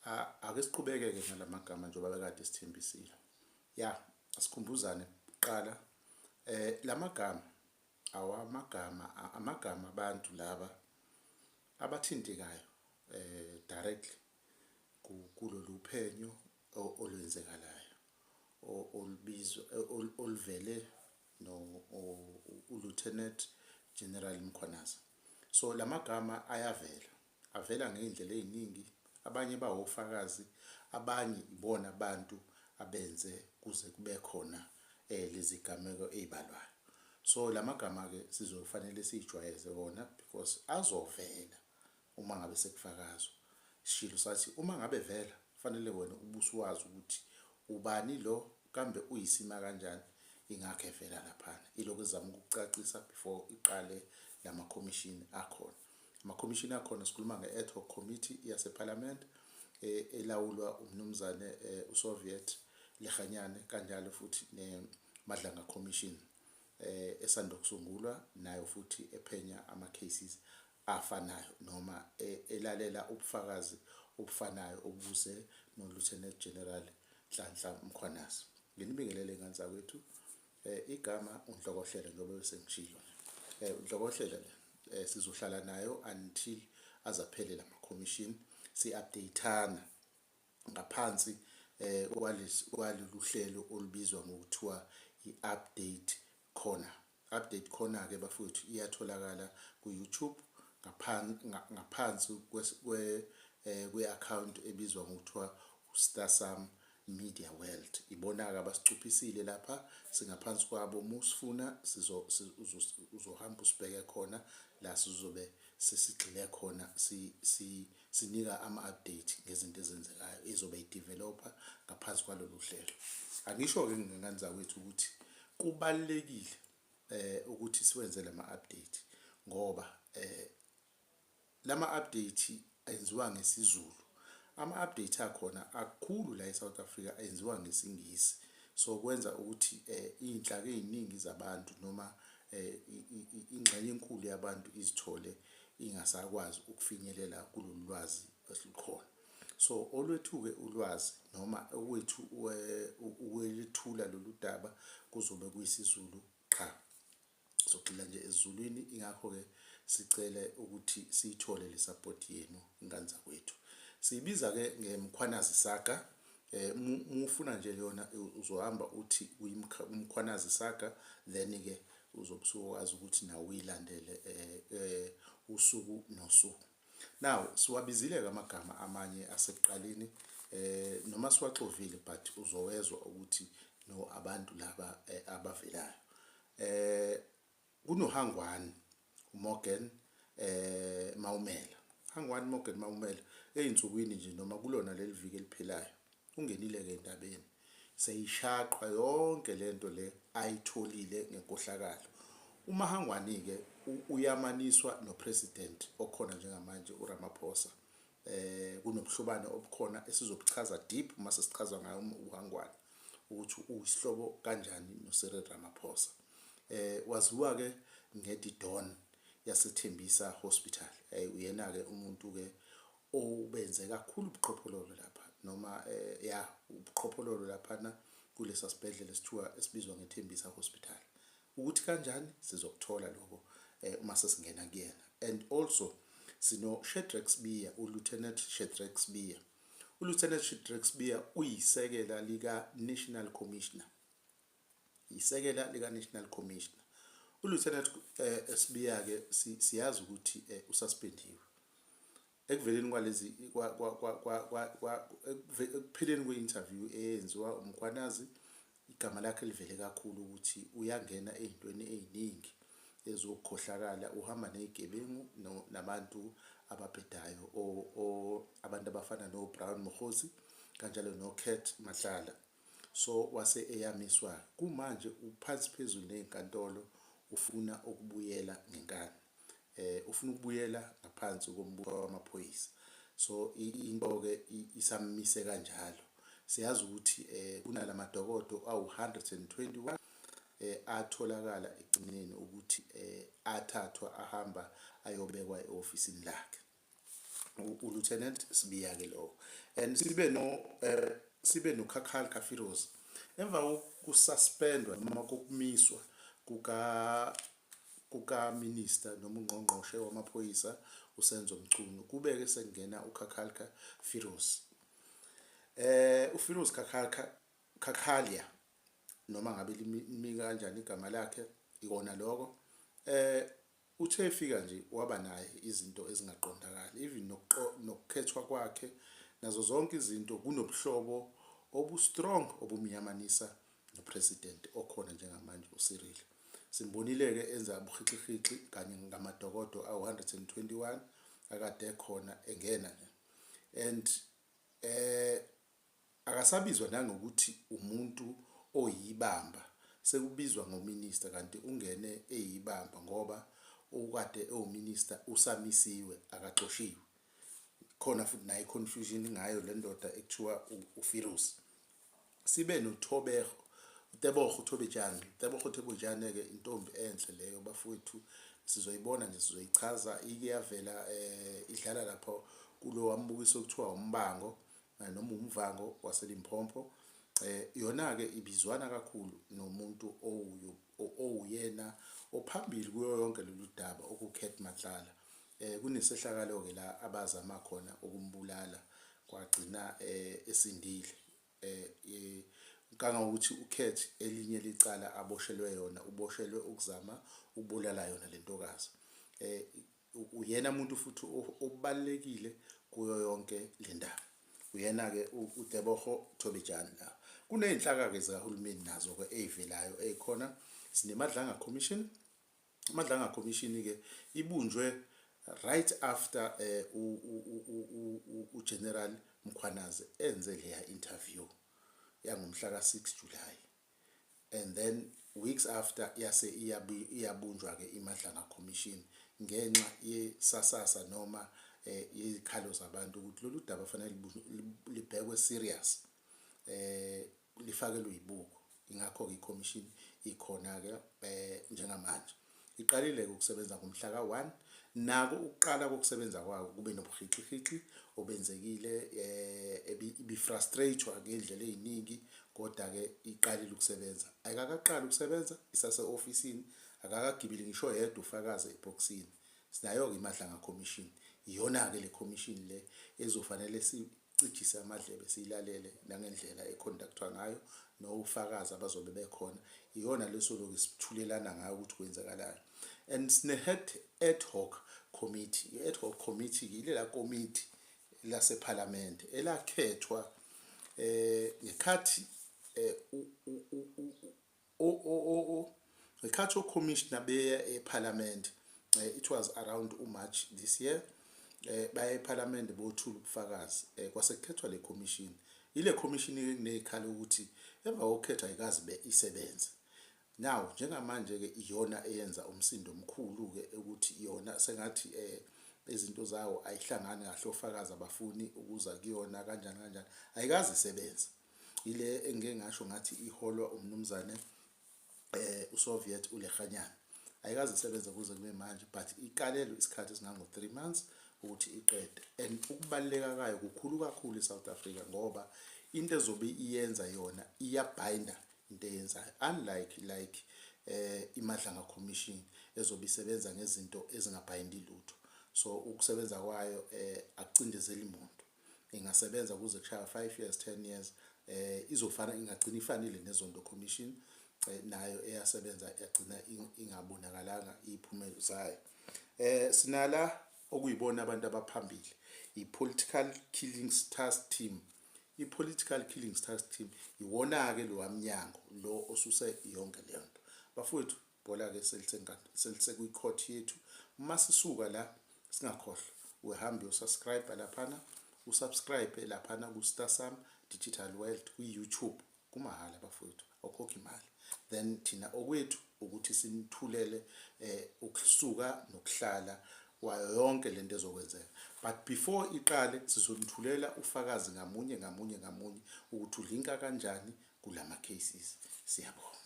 Ake siqhubeke-ke nalamagama njengoba bekade sithembisile. Asikhumbuzane kuqala lamagama amagama abantu laba abathintekayo directly kulolu phenyo olwenzekalayo olubizwa oluvele uLieutenant General Mkhwanazi. So lamagama avela ngey'ndlela ey'ningi, abanye bawofakazi, abanye ibona abantu abenze kuze kube khona lezi gameko ey'balwayo. So lamagama-ke sizofanele siyijwayeze wona because azovela uma ngabe sekufakazwa. Isishilo sathi uma ngabe vela kufanele wena ubusuwazi ukuthi ubani lo, kambe uyisima kanjani, ingakho evela laphana. Ilokhu ezama ukukucacisa before iqale lama-commission akhona. Ama-commission akhona sikhuluma nge-ad hoc committee yaseParliament elawulwa umnumzane uSoviet Lehanyane, kanjalo futhi neMadlanga Commission esanda kusungulwa nayo futhi ephenya ama-cases afanayo noma elalela ubufakazi obufanayo obuze no-Lieutenant General Nhlanhla Mkhwanazi. Nginibingelele ngani zakwethu igama uNhlokohlele njengoba bese ngishilo. uNhlokohlele sizohlala nayo until azaphele lama-commission, si-updateana ngaphansi kwalolu hlelo olubizwa ngokuthiwa i-update corner. Update corner-ke bafowethu iyatholakala ku-YouTube ngaphansi kwe-account ebizwa ngokuthiwa uStarsam Media World. Ibona-ke abasicuphisile lapha, singaphansi kwabo. Musifuna uzohamba usibheke khona la sizobe sesigxile khona sinika ama-update ngezinto ezenzekayo ezobe ideveloper ngaphansi kwalolu hlelo. Angisho-ke ngengane zakwethu ukuthi kubalulekile ukuthi siwenze lama-update ngoba lama-update enziwa ngesiZulu. Ama-update akhona akakhulu la eSouth Africa enziwa ngesiNgisi, so kwenza ukuthi iy'nhlaka ey'ningi zabantu noma ingxenye enkulu yabantu izithole ingasakwazi ukufinyelela kulolu lwazi esilukhona. So olwethu-ke ulwazi noma owethu ukwelithula lolu daba kuzobe kuyisiZulu qha. Sogxila nje esiZulwini, ingakho-ke sicele ukuthi siyithole le support yenu ingane zakwethu. Siyibiza-ke ngeMkhwanazi Saga. Mufuna nje yona uzohamba uthi uMkhwanazi Saga, then-ke uzobe usukwazi ukuthi nawe uyilandele usuku nosuku. Now siwabizile-ke amagama amanye asekuqaleni noma siwaxovile but uzowezwa ukuthi no abantu laba abavelayo. KunoHangwani Morgan Maumela. Hangwani Morgan Maumela ey'nsukwini nje noma kulona leli viki eliphilayo ungenile-ke endabeni, seyishaqwa yonke lento le ayitholile ngenkohlakalo. UMahangwani-ke uyamaniswa nopresident okhona njengamanje uRamaphosa. Kunobuhlobane obukhona esizobuchaza deep uma sesichaza ngayo uHangwani ukuthi uyisihlobo kanjani noCyril Ramaphosa. Waziwa-ke ngeDidon yaseThembisa Hospital. Uyena-ke umuntu-ke obenze kakhulu ubuqhophololo lapha noma ubuqhophololo laphana kulesa sibhedlela esibizwa ngeThembisa Hospital. Ukuthi kanjani sizokuthola lokho uma sesingena kuyena. And also sino Shadrack Sibiya, uLieutenant Shadrack Sibiya. uLieutenant Shadrack Sibiya uyisekela lika National Commissioner. Isekela lika National Commissioner. uLieutenant Sibiya-ke siyazi ukuthi ususpendiwe. Ekuveleni kwalezi ekupheleni kwe-interview eyenziwa uMkhwanazi, igama lakhe livele kakhulu ukuthi uyangena ey'ntweni ey'ningi ezokukhohlakala, uhamba ney'gebengu nabantu ababhedayo abantu abafana no-Brown Mkhosi kanjalo no-Cat Mahlala. So wase eyamiswa kumanje uphansi phezulu ney'nkantolo, ufuna ukubuyela ngenkani. Ufuna ukubuyela ngaphansi kombuso wamaphoyisa. So into-ke isamise kanjalo. Siyazi ukuthi kunalamadokodo awu-121 atholakala ekugcineni ukuthi athathwa ahamba ayobekwa e-ofisini lakhe. uLieutenant Sibiya ke lo, and sibe no Kakhalka Firoz emva kokususpendwa noma kokumiswa kuka minister noma ungqongqoshe wamaphoyisa uSenzo Mchunu, kubeke sekungena uKakhalka Firoz. uFiroz Kakhalya noma ngabe limi kanjani igama lakhe ikona lokho, uthe efika nje waba naye izinto ezingaqondakali, even nokukhethwa kwakhe nazo zonke izinto kunobuhlobo obu-strong obumnyamanisa nopresident okhona njengamanje uCyril. Simbonile-ke enza ubuhixihixi kanye ngamadokodo awu-121 akade ekhona engena nje, and akasabizwa nangokuthi umuntu oyibamba, sekubizwa ngominister kanti ungene eyibamba ngoba ukade ewuminister usamisiwe akaxoshiwe. Khona futhi nayo confusion ngayo le ndoda ekuthiwa uFiroz. Sibe Tebogo Thobejane ke intombi enhle leyo bafowethu, sizoyibona nje sizoyichaza iyavela idlala lapho kulo wambukiso okuthiwa umbango noma umvango waseLimpopo. Yona ke ibizwana kakhulu nomuntu owuyena ophambili kuyo yonke lolu daba okuKat Matlala. Kunesehlakalo ke la abazama khona ukumbulala kwagcina esindile, kangangokuthi uKat elinye licala aboshelwe yona, uboshelwe ukuzama ukubulala yona lentokazi. Uyena umuntu futhi obalekile kuyo yonke le ndaba, uyena ke uTebogo Thobejane. La kuneyinhlaka ke zikahulumeni nazo ke ezivelayo ekhona. Sinemadlanga commission. Amadlanga commission ke ibunjwe right after uGeneral Mkhwanazi enze leya interview yangomhla ka-6 July, and then weeks after yase iyabunjwa ke imadlanga commission ngenxa yesasasa noma izikhalo zabantu ukuthi lolu daba fanele libhekwe serious, lifakelwe ibuko. Ingakho ke i-commission ikhona ke njengamanje. Iqalile ukusebenza ngomhla ka-1, nako ukuqala kokusebenza kwayo kube nobuhixihixi obenzekile, ibifrustratewa ngendlela eziningi, kodwa ke iqalile ukusebenza. Ayikaqali ukusebenza, isase officeini, akakagibili ngisho yedwa ufakazi eboxini. Sinayo ke imadlanga commission, iyona ke le commission le ezofanele sicijise amadlebe siyilalele nangendlela econductwa ngayo nofakazi abazobe bekhona. Iyona lesoloku sithulelana ngayo ukuthi kwenzakalani. And sine ad hoc committee. I-ad hoc committee ilela committee laseParliament elakhethwa ngekhathi ngekhathi ocommissioner beya eParliament. It was around March this year. Baya eParliament bothula ubufakazi, kwasekukhethwa le commission. Ile commission kuneyikhala ukuthi emva kokukhethwa ayikazi isebenze. Now njengamanje ke iyona eyenza umsindo omkhulu ke ukuthi iyona sengathi izinto zawo ayihlangani kahle, ofakazi abafuni ukuza kuyona kanjani ayikazi isebenze. Ile engeke ngasho ngathi iholwa umnumzane uSoviet uLekganyane. Ayikazi isebenza kuze kube manje, but iqalelwe isikhathi esingango 3 months ukuthi iqede. And ukubaleka kwayo kukhulu kakhulu eSouth Africa ngoba into ezobe iyenza yona iyabhinda into eyenzayo, unlike imadlanga commission ezobe isebenza ngezinto ezingabhindi lutho. So ukusebenza kwayo akucindezeli umuntu, ingasebenza kuze kushaya 5 years 10 years, izofana ingagcina ifanile nezondo commission nayo eyasebenza yagcina ingabonakalanga iziphumelo zayo. Sinala okuyibona abantu abaphambili, i-political killings task team. I-political killings task team iwona ke lo wamnyango lo osuse yonke le nto. Bafowethu bhola ke selise kwi-court yethu. Uma sisuka la singakhohlwa uhambe usubscribe laphana, usubscribe laphana ku-Starsam Digital World ku-YouTube kumahala bafowethu, awukhokhi imali. Then thina okwethu ukuthi sinithulele ukusuka nokuhlala wayo yonke lento ezokwenzeka. But before iqale sizonithulela ufakazi ngamunye ukuthi ulinka kanjani kulama cases. Siyabonga.